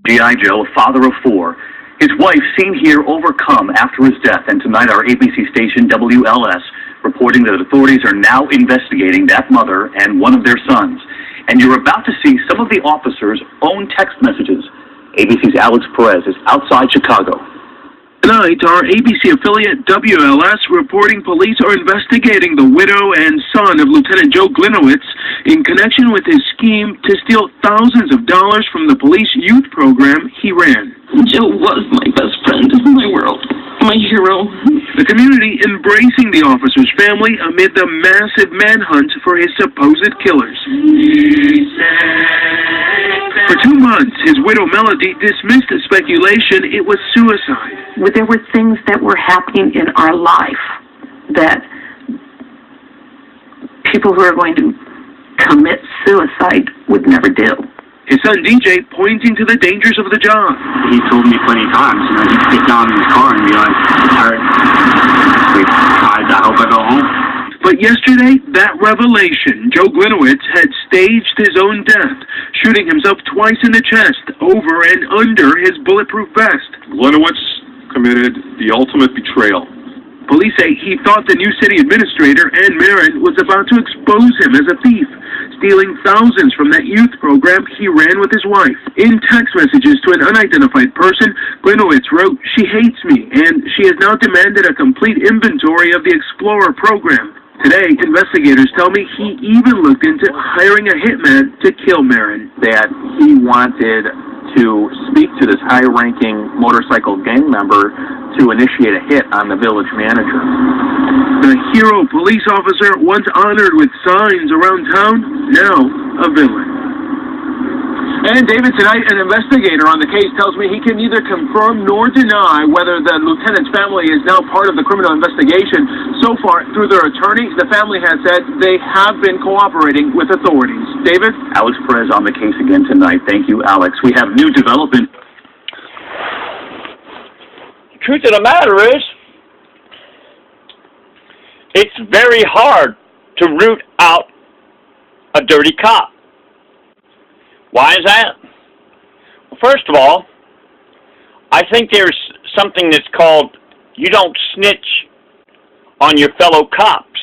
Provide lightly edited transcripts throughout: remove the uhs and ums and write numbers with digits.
G.I. Joe, a father of 4. His wife seen here overcome after his death, and tonight our ABC station, WLS, reporting that authorities are now investigating that mother and one of their sons. And you're about to see some of the officers' own text messages. ABC's Alex Perez is outside Chicago. Tonight, our ABC affiliate WLS reporting police are investigating the widow and son of Lieutenant Joe Glinowitz in connection with his scheme to steal thousands of dollars from the police youth program he ran. Joe was my best friend, my world, my hero. The community embracing the officer's family amid the massive manhunt for his supposed killers. For 2 months, his widow Melody dismissed the speculation it was suicide. There were things that were happening in our life that people who are going to commit suicide would never do. His son DJ pointing to the dangers of the job. He told me plenty of times, he'd sit down in his car and be like, I hope I go home. But yesterday, that revelation, Joe Glinowitz had staged his own death, shooting himself twice in the chest, over and under his bulletproof vest. Glinowitz committed the ultimate betrayal. Police say he thought the new city administrator, Ann Marin, was about to expose him as a thief, stealing thousands from that youth program he ran with his wife. In text messages to an unidentified person, Glinowitz wrote, "She hates me, and she has now demanded a complete inventory of the Explorer program." Today, investigators tell me he even looked into hiring a hitman to kill Marin. That he wanted to speak to this high-ranking motorcycle gang member to initiate a hit on the village manager. The hero police officer, once honored with signs around town, now a villain. And David, tonight an investigator on the case tells me he can neither confirm nor deny whether the lieutenant's family is now part of the criminal investigation. So far, through their attorney, the family has said they have been cooperating with authorities. David? Alex Perez on the case again tonight. Thank you, Alex. We have new development. The truth of the matter is, it's very hard to root out a dirty cop. Why is that? Well, first of all, I think there's something that's called you don't snitch on your fellow cops.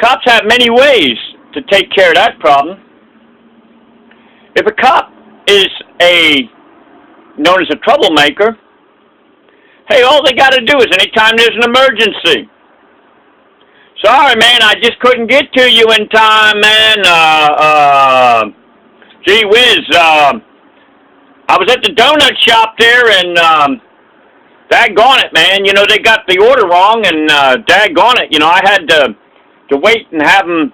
Cops have many ways to take care of that problem. If a cop is known as a troublemaker, hey, all they got to do is anytime there's an emergency. Sorry, man, I just couldn't get to you in time, man. Gee whiz, I was at the donut shop there, and daggone it, man. You know, they got the order wrong, and daggone it, you know, I had to wait and have them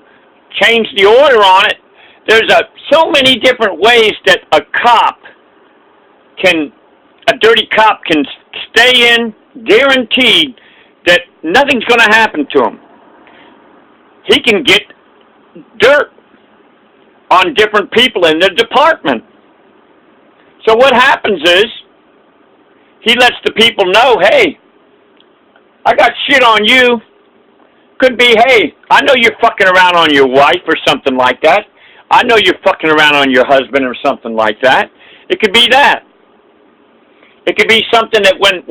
change the order on it. There's so many different ways that a dirty cop can stay in, guaranteed that nothing's going to happen to him. He can get dirt on different people in the department. So what happens is, he lets the people know, hey, I got shit on you. Could be, hey, I know you're fucking around on your wife or something like that. I know you're fucking around on your husband or something like that. It could be that. It could be something that when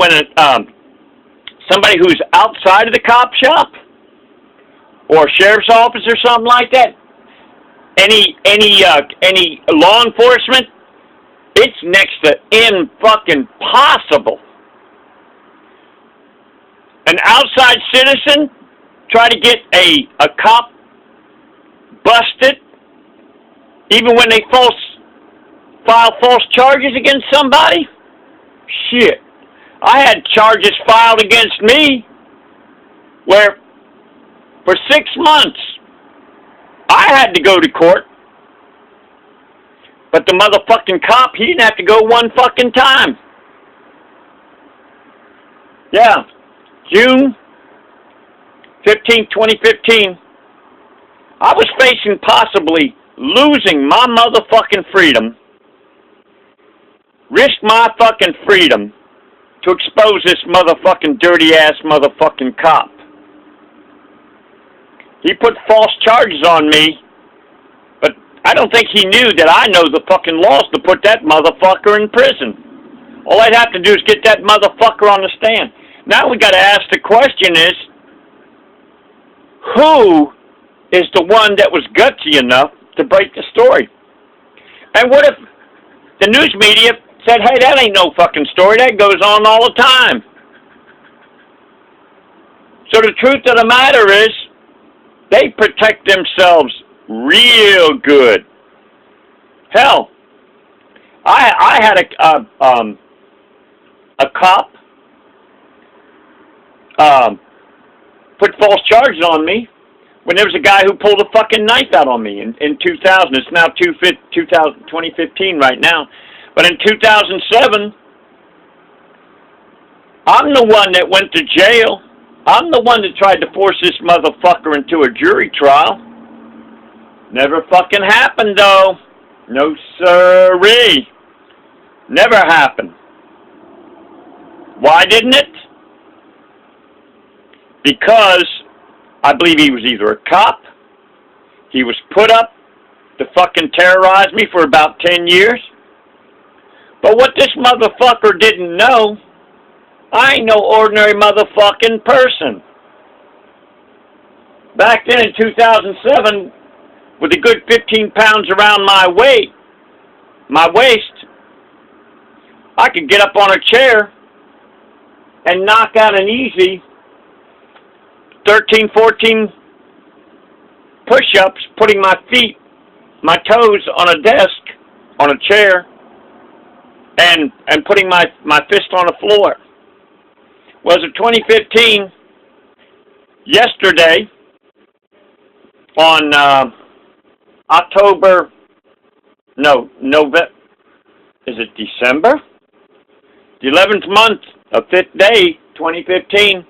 somebody who's outside of the cop shop or sheriff's office or something like that, any law enforcement, it's next to impossible. An outside citizen try to get a cop busted, even when they file false charges against somebody. Shit, I had charges filed against me where for 6 months I had to go to court, but the motherfucking cop, he didn't have to go one fucking time. Yeah, June 15, 2015, I was facing possibly losing my motherfucking freedom, risk my fucking freedom to expose this motherfucking dirty-ass motherfucking cop. He put false charges on me, but I don't think he knew that I know the fucking laws to put that motherfucker in prison. All I'd have to do is get that motherfucker on the stand. Now we got to ask the question is, who is the one that was gutsy enough to break the story? And what if the news media said, hey, that ain't no fucking story, that goes on all the time? So the truth of the matter is, they protect themselves real good. Hell, I had a cop put false charges on me when there was a guy who pulled a fucking knife out on me in 2000. It's now 2015 right now. But in 2007, I'm the one that went to jail. I'm the one that tried to force this motherfucker into a jury trial. Never fucking happened, though. No sirree. Never happened. Why didn't it? Because I believe he was either a cop, he was put up to fucking terrorize me for about 10 years. But what this motherfucker didn't know, I ain't no ordinary motherfucking person. Back then in 2007, with a good 15 pounds around my waist, I could get up on a chair and knock out an easy 13, 14 push-ups, putting my toes on a desk, on a chair, and putting my fist on the floor. Was it 2015, yesterday, on December? The 11th month of 5th day, 2015.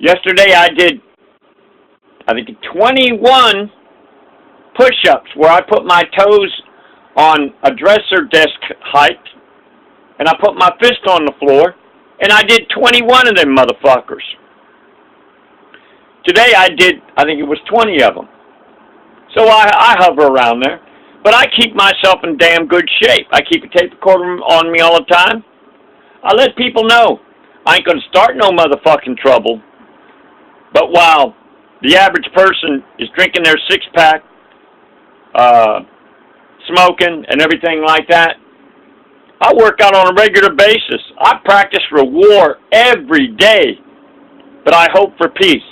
Yesterday I did, I think, 21 push-ups where I put my toes on a dresser desk height and I put my fist on the floor and I did 21 of them motherfuckers. Today I did, I think it was 20 of them. So I hover around there. But I keep myself in damn good shape. I keep a tape recorder on me all the time. I let people know I ain't going to start no motherfucking trouble. But while the average person is drinking their six-pack, smoking, and everything like that, I work out on a regular basis. I practice for war every day, but I hope for peace.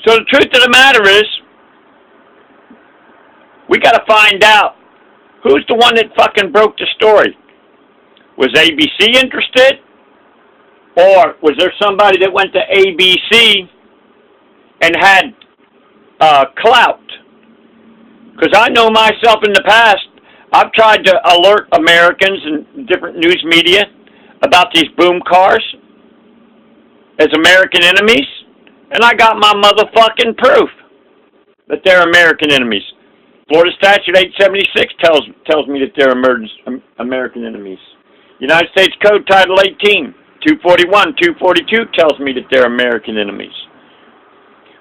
So the truth of the matter is, we got to find out who's the one that fucking broke the story. Was ABC interested? Or was there somebody that went to ABC and had clout? Because I know myself in the past, I've tried to alert Americans and different news media about these boom cars as American enemies, and I got my motherfucking proof that they're American enemies. Florida Statute 876 tells me that they're American enemies. United States Code Title 18, 241, 242 tells me that they're American enemies.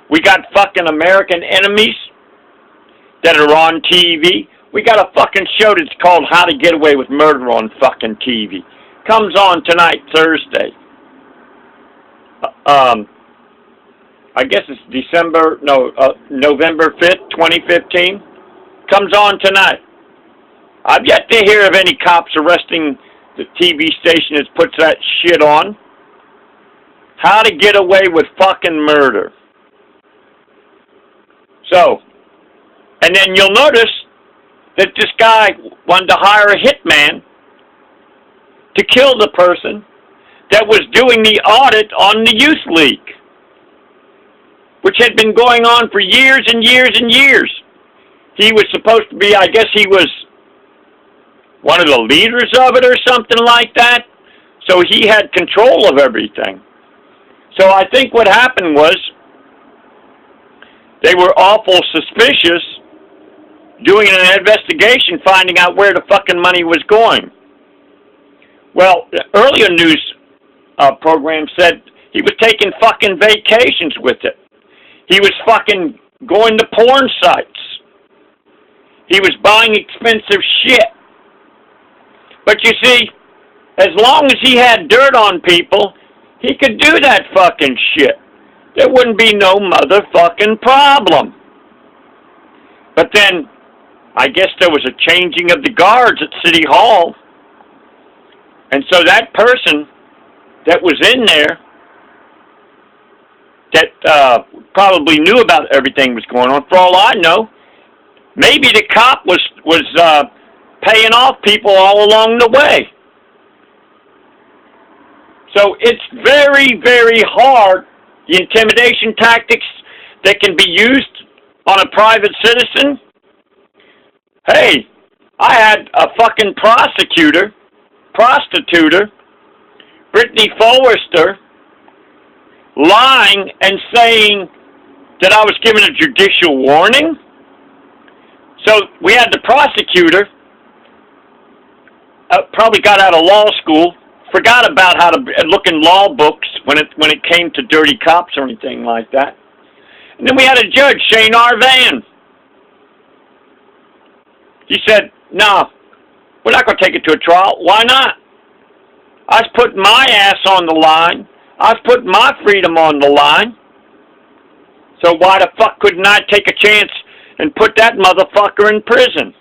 We got fucking American enemies that are on TV. We got a fucking show that's called How to Get Away with Murder on fucking TV. Comes on tonight, Thursday. I guess it's November 5th, 2015. Comes on tonight. I've yet to hear of any cops arresting the TV station that puts that shit on. How to Get Away with Fucking Murder. So, and then you'll notice that this guy wanted to hire a hitman to kill the person that was doing the audit on the youth league, which had been going on for years and years and years. He was supposed to be, I guess he was one of the leaders of it or something like that. So he had control of everything. So I think what happened was they were awful suspicious doing an investigation, finding out where the fucking money was going. Well, the earlier news program said he was taking fucking vacations with it. He was fucking going to porn sites. He was buying expensive shit. But you see, as long as he had dirt on people, he could do that fucking shit. There wouldn't be no motherfucking problem. But then, I guess there was a changing of the guards at City Hall. And so that person that was in there, that probably knew about everything was going on, for all I know, maybe the cop was paying off people all along the way. So it's very, very hard, the intimidation tactics that can be used on a private citizen. Hey, I had a fucking prostituter, Brittany Forrester, lying and saying that I was given a judicial warning. So we had the prosecutor, probably got out of law school, forgot about how to look in law books when it came to dirty cops or anything like that. And then we had a judge, Shane R. Van. He said, no, we're not going to take it to a trial. Why not? I was putting my ass on the line. I was putting my freedom on the line. So why the fuck couldn't I take a chance and put that motherfucker in prison?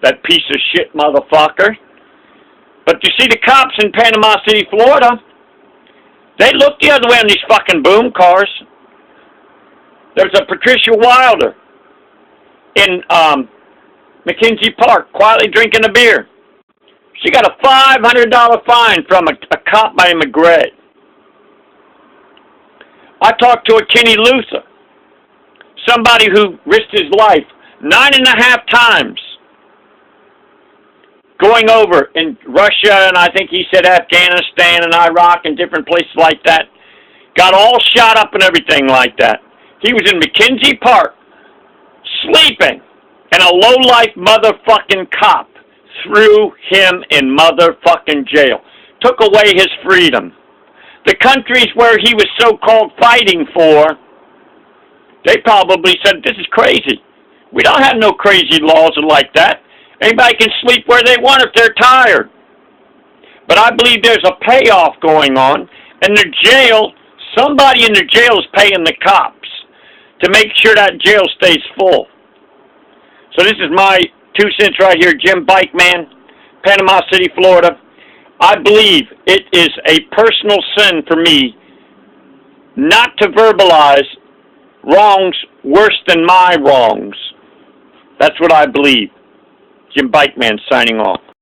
That piece of shit motherfucker. But you see, the cops in Panama City, Florida, they look the other way on these fucking boom cars. There's a Patricia Wilder in McKenzie Park, quietly drinking a beer. She got a $500 fine from a cop by McGray. I talked to a Kenny Luther, somebody who risked his life 9.5 times going over in Russia, and I think he said Afghanistan and Iraq and different places like that. Got all shot up and everything like that. He was in McKenzie Park, sleeping, and a low-life motherfucking cop threw him in motherfucking jail. Took away his freedom. The countries where he was so-called fighting for, they probably said, this is crazy. We don't have no crazy laws like that. Anybody can sleep where they want if they're tired. But I believe there's a payoff going on, and the jail, somebody in the jail is paying the cops to make sure that jail stays full. So this is my 2 cents right here, Jimbikeman, Panama City, Florida. I believe it is a personal sin for me not to verbalize wrongs worse than my wrongs. That's what I believe. Jimbikeman signing off.